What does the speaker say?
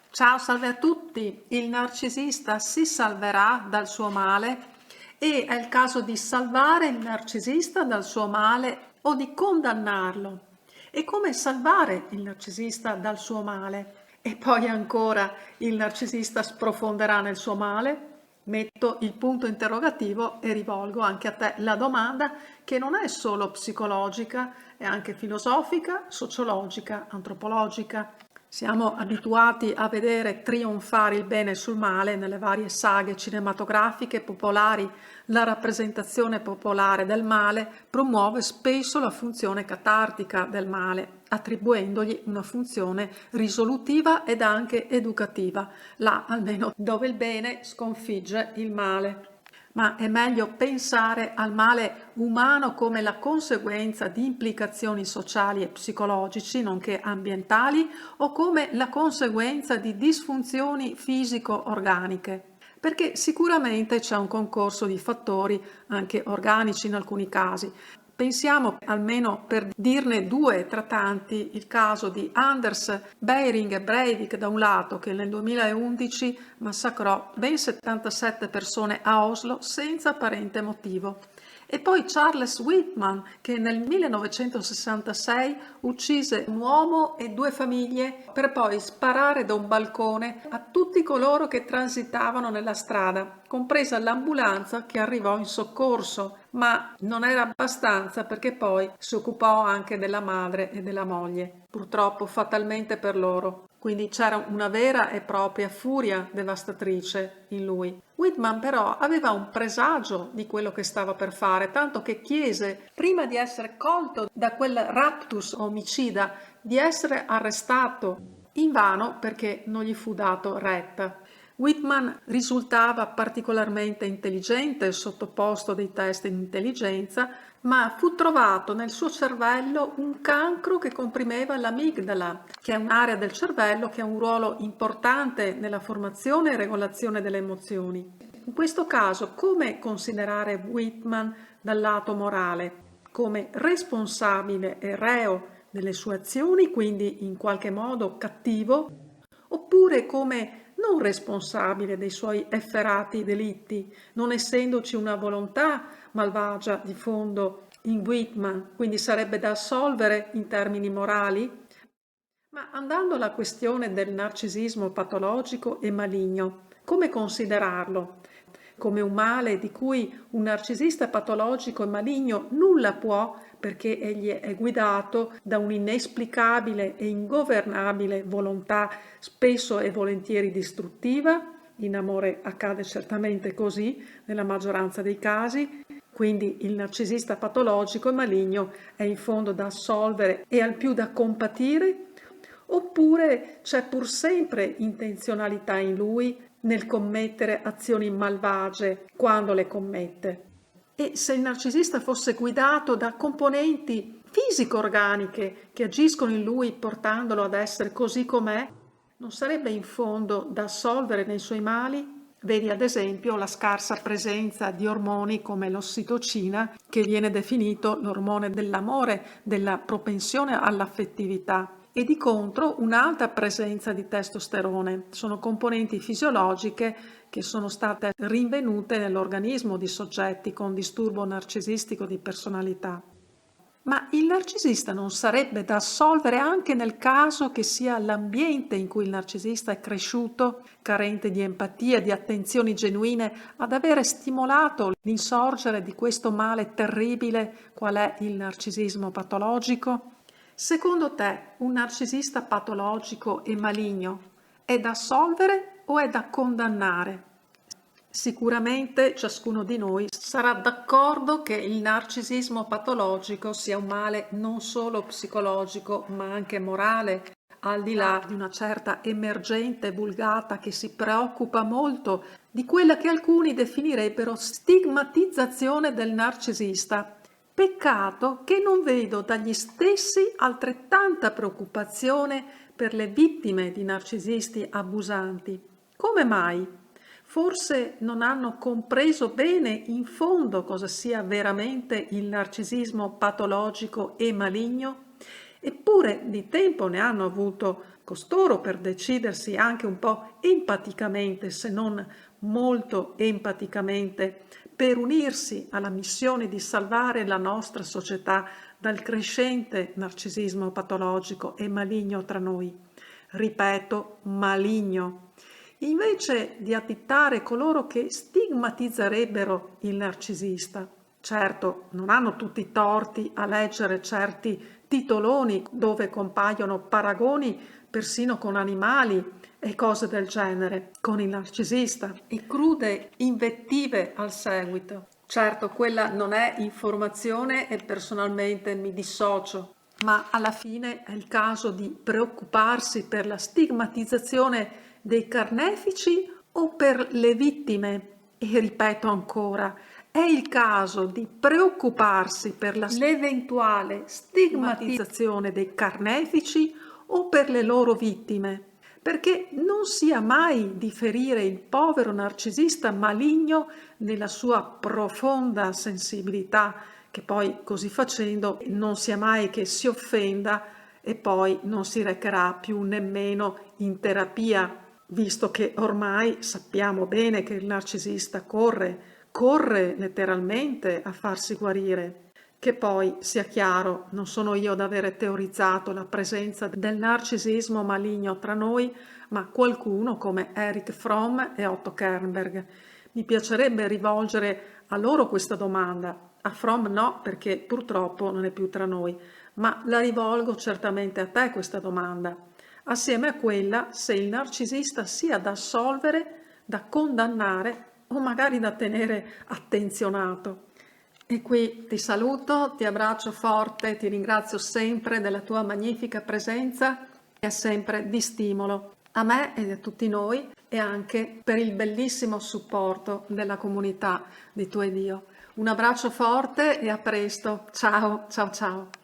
Ciao, salve a tutti! Il narcisista si salverà dal suo male e è il caso di salvare il narcisista dal suo male o di condannarlo. E come salvare il narcisista dal suo male? E poi ancora, il narcisista sprofonderà nel suo male? Metto il punto interrogativo e rivolgo anche a te la domanda che non è solo psicologica, è anche filosofica, sociologica, antropologica. Siamo abituati a vedere trionfare il bene sul male nelle varie saghe cinematografiche popolari. La rappresentazione popolare del male promuove spesso la funzione catartica del male, attribuendogli una funzione risolutiva ed anche educativa, là almeno dove il bene sconfigge il male. Ma è meglio pensare al male umano come la conseguenza di implicazioni sociali e psicologici, nonché ambientali, o come la conseguenza di disfunzioni fisico-organiche. Perché sicuramente c'è un concorso di fattori, anche organici in alcuni casi. Pensiamo, almeno per dirne due tra tanti, il caso di Anders Behring e Breivik da un lato, che nel 2011 massacrò ben 77 persone a Oslo senza apparente motivo, e poi Charles Whitman, che nel 1966 uccise un uomo e due famiglie per poi sparare da un balcone a tutti coloro che transitavano nella strada, compresa l'ambulanza che arrivò in soccorso. Ma non era abbastanza, perché poi si occupò anche della madre e della moglie, purtroppo fatalmente per loro. Quindi c'era una vera e propria furia devastatrice in lui. Whitman però aveva un presagio di quello che stava per fare, tanto che chiese, prima di essere colto da quel raptus omicida, di essere arrestato. Invano, perché non gli fu dato retta. Whitman risultava particolarmente intelligente e sottoposto a dei test di intelligenza, ma fu trovato nel suo cervello un cancro che comprimeva l'amigdala, che è un'area del cervello che ha un ruolo importante nella formazione e regolazione delle emozioni. In questo caso, come considerare Whitman dal lato morale? Come responsabile e reo delle sue azioni, quindi in qualche modo cattivo, oppure come non responsabile dei suoi efferati delitti, non essendoci una volontà malvagia di fondo in Whitman, quindi sarebbe da assolvere in termini morali? Ma andando alla questione del narcisismo patologico e maligno, come considerarlo? Come un male di cui un narcisista patologico e maligno nulla può, perché egli è guidato da un'inesplicabile e ingovernabile volontà, spesso e volentieri distruttiva. In amore accade certamente così nella maggioranza dei casi. Quindi il narcisista patologico e maligno è in fondo da assolvere e al più da compatire? Oppure c'è pur sempre intenzionalità in lui nel commettere azioni malvagie quando le commette? E se il narcisista fosse guidato da componenti fisico-organiche che agiscono in lui portandolo ad essere così com'è, non sarebbe in fondo da assolvere nei suoi mali? Vedi ad esempio la scarsa presenza di ormoni come l'ossitocina, che viene definito l'ormone dell'amore, della propensione all'affettività, e di contro un'alta presenza di testosterone. Sono componenti fisiologiche che sono state rinvenute nell'organismo di soggetti con disturbo narcisistico di personalità. Ma il narcisista non sarebbe da assolvere anche nel caso che sia l'ambiente in cui il narcisista è cresciuto, carente di empatia, di attenzioni genuine, ad avere stimolato l'insorgere di questo male terribile qual è il narcisismo patologico? Secondo te, un narcisista patologico e maligno è da assolvere o è da condannare? Sicuramente ciascuno di noi sarà d'accordo che il narcisismo patologico sia un male non solo psicologico ma anche morale, al di là di una certa emergente vulgata che si preoccupa molto di quella che alcuni definirebbero stigmatizzazione del narcisista. Peccato che non vedo dagli stessi altrettanta preoccupazione per le vittime di narcisisti abusanti. Come mai? Forse non hanno compreso bene in fondo cosa sia veramente il narcisismo patologico e maligno? Eppure di tempo ne hanno avuto costoro per decidersi anche un po' empaticamente, se non molto empaticamente, per unirsi alla missione di salvare la nostra società dal crescente narcisismo patologico e maligno tra noi. Ripeto, maligno. Invece di additare coloro che stigmatizzerebbero il narcisista. Certo, non hanno tutti i torti a leggere certi titoloni dove compaiono paragoni persino con animali e cose del genere, con il narcisista, e crude invettive al seguito. Certo, quella non è informazione e personalmente mi dissocio, ma alla fine è il caso di preoccuparsi per la stigmatizzazione dei carnefici o per le vittime? E ripeto ancora, è il caso di preoccuparsi per l'eventuale stigmatizzazione dei carnefici o per le loro vittime? Perché non sia mai di ferire il povero narcisista maligno nella sua profonda sensibilità, che poi così facendo non sia mai che si offenda e poi non si recherà più nemmeno in terapia, visto che ormai sappiamo bene che il narcisista corre letteralmente a farsi guarire. Che poi, sia chiaro, non sono io ad avere teorizzato la presenza del narcisismo maligno tra noi, ma qualcuno come Erich Fromm e Otto Kernberg. Mi piacerebbe rivolgere a loro questa domanda. A Fromm no, perché purtroppo non è più tra noi, ma la rivolgo certamente a te questa domanda, assieme a quella se il narcisista sia da assolvere, da condannare o magari da tenere attenzionato. E qui ti saluto, ti abbraccio forte, ti ringrazio sempre della tua magnifica presenza, che è sempre di stimolo a me e a tutti noi, e anche per il bellissimo supporto della comunità di Tu e Dio. Un abbraccio forte e a presto. Ciao, ciao, ciao.